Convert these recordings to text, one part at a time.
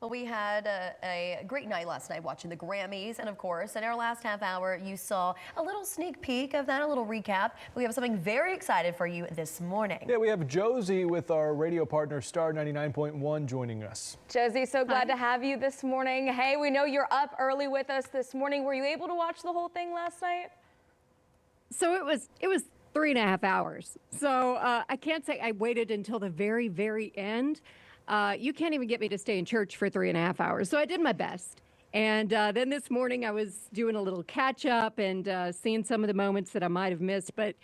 Well, we had a great night last night watching the Grammys, and of course, in our last half hour, you saw a little sneak peek of that, a little recap. We have something very excited for you this morning. Yeah, we have Josie with our radio partner Star 99.1 joining us. Josie, so glad to have you this morning. Hey, we know you're up early with us this morning. Were you able to watch the whole thing last night? So it was 3.5 hours. So I can't say I waited until the very, very end. You can't even get me to stay in church for 3.5 hours. So I did my best. And then this morning I was doing a little catch up and seeing some of the moments that I might have missed. But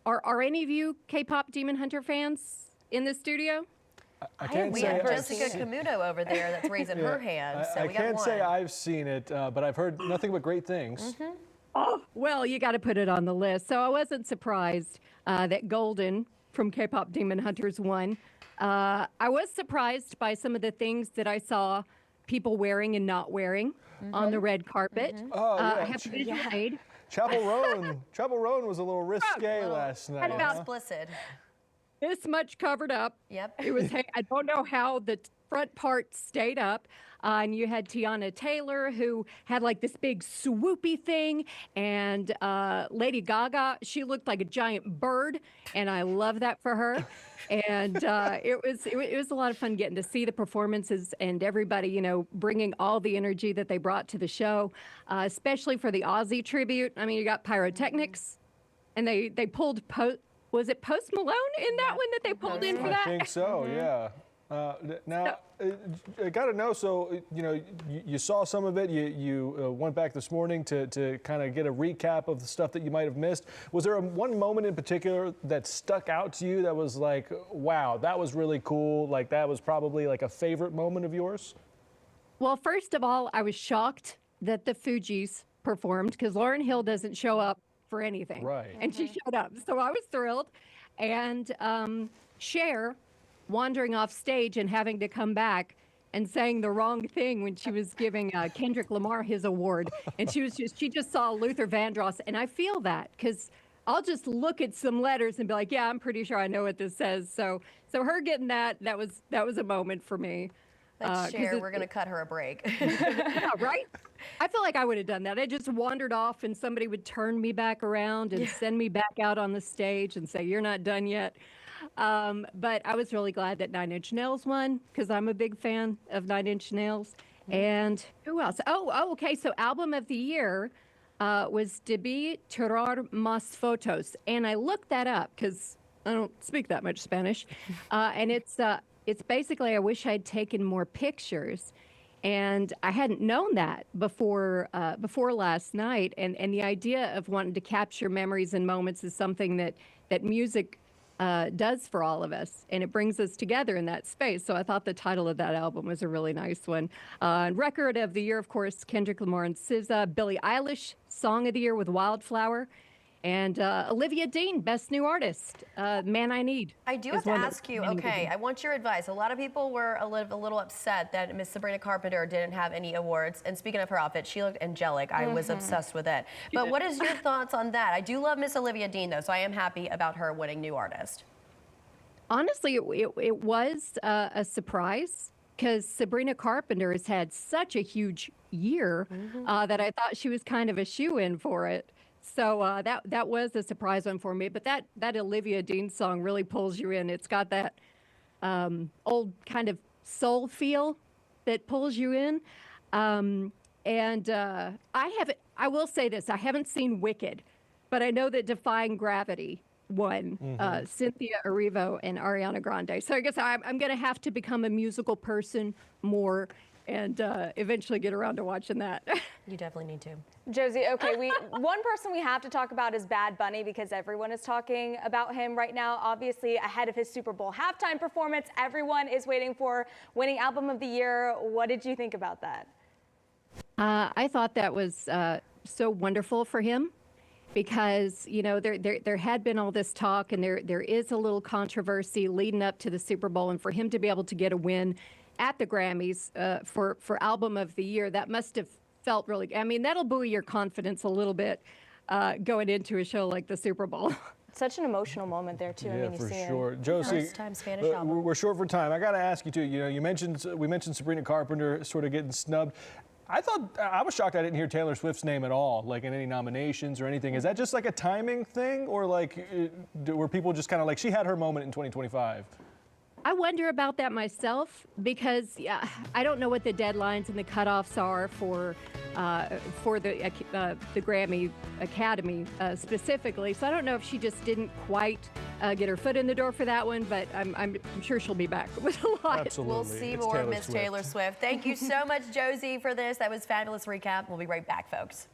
are any of you K-pop Demon Hunter fans in the studio? I can't We say have I've Jessica seen it. Camuto over there that's raising her hand. So I we got can't one. say I've seen it, but I've heard nothing but great things. Oh, well, you got to put it on the list. So I wasn't surprised that Golden from K-pop Demon Hunters won. I was surprised by some of the things that I saw people wearing and not wearing on the red carpet. Oh, yeah. I have to be afraid. Chapel Roan was a little risque last night. about Explicit. This much covered up. Yep. It was, I don't know how the front part stayed up. And you had Tiana Taylor, who had like this big swoopy thing. And Lady Gaga, she looked like a giant bird. And I love that for her. And it was a lot of fun getting to see the performances and everybody, you know, bringing all the energy that they brought to the show, especially for the Ozzy tribute. I mean, you got pyrotechnics, and they pulled was it Post Malone in that one that they pulled in for that? I think so, yeah. Now, I got to know, so, you know, you saw some of it. You went back this morning to kind of get a recap of the stuff that you might have missed. Was there one moment in particular that stuck out to you that was like, wow, that was really cool? Like, that was probably like a favorite moment of yours? Well, first of all, I was shocked that the Fugees performed because Lauryn Hill doesn't show up for anything. Right. And she showed up. So I was thrilled. And Cher wandering off stage and having to come back and saying the wrong thing when she was giving Kendrick Lamar his award. And she just saw Luther Vandross. And I feel that because I'll just look at some letters and be like, yeah, I'm pretty sure I know what this says. So her getting that was a moment for me. Let's Cher, we're going to cut her a break. Yeah, right? I feel like I would have done that. I just wandered off and somebody would turn me back around and send me back out on the stage and say, you're not done yet. But I was really glad that Nine Inch Nails won because I'm a big fan of Nine Inch Nails. And who else? Oh, okay. So album of the year was Debí Tirar Más Fotos. And I looked that up because I don't speak that much Spanish. And it's basically, I wish I'd taken more pictures. And I hadn't known that before last night. And the idea of wanting to capture memories and moments is something that music does for all of us. And it brings us together in that space. So I thought the title of that album was a really nice one. Record of the year, of course, Kendrick Lamar and SZA. Billie Eilish, Song of the Year with Wildflower. And Olivia Dean, Best New Artist, Man I Need. I do have to ask you, okay, I want your advice. A lot of people were a little upset that Miss Sabrina Carpenter didn't have any awards. And speaking of her outfit, she looked angelic. I was obsessed with it. But what is your thoughts on that? I do love Miss Olivia Dean, though, so I am happy about her winning New Artist. Honestly, it was a surprise because Sabrina Carpenter has had such a huge year that I thought she was kind of a shoo-in for it. So that was a surprise one for me. But that Olivia Dean song really pulls you in. It's got that old kind of soul feel that pulls you in. I will say this, I haven't seen Wicked, but I know that Defying Gravity won Cynthia Erivo and Ariana Grande. So I guess I'm going to have to become a musical person more and eventually get around to watching that. You definitely need to. Josie, okay, one person we have to talk about is Bad Bunny because everyone is talking about him right now. Obviously, ahead of his Super Bowl halftime performance, everyone is waiting for winning Album of the Year. What did you think about that? I thought that was so wonderful for him because, you know, there had been all this talk and there is a little controversy leading up to the Super Bowl, and for him to be able to get a win at the Grammys for Album of the Year, that must have felt really, I mean, that'll buoy your confidence a little bit going into a show like the Super Bowl. such an emotional moment there too. I Yeah, mean, you for see sure. it. Josie, First time Spanish album. we're short for time. I got to ask you too. You know, we mentioned Sabrina Carpenter sort of getting snubbed. I was shocked I didn't hear Taylor Swift's name at all, like in any nominations or anything. Is that just like a timing thing, or like were people just kind of like she had her moment in 2025? I wonder about that myself because I don't know what the deadlines and the cutoffs are for the Grammy Academy specifically. So I don't know if she just didn't quite get her foot in the door for that one, but I'm sure she'll be back with a lot. Absolutely. We'll see It's more of Taylor Miss Swift. Taylor Swift. Thank you so much, Josie, for this. That was a fabulous recap. We'll be right back, folks.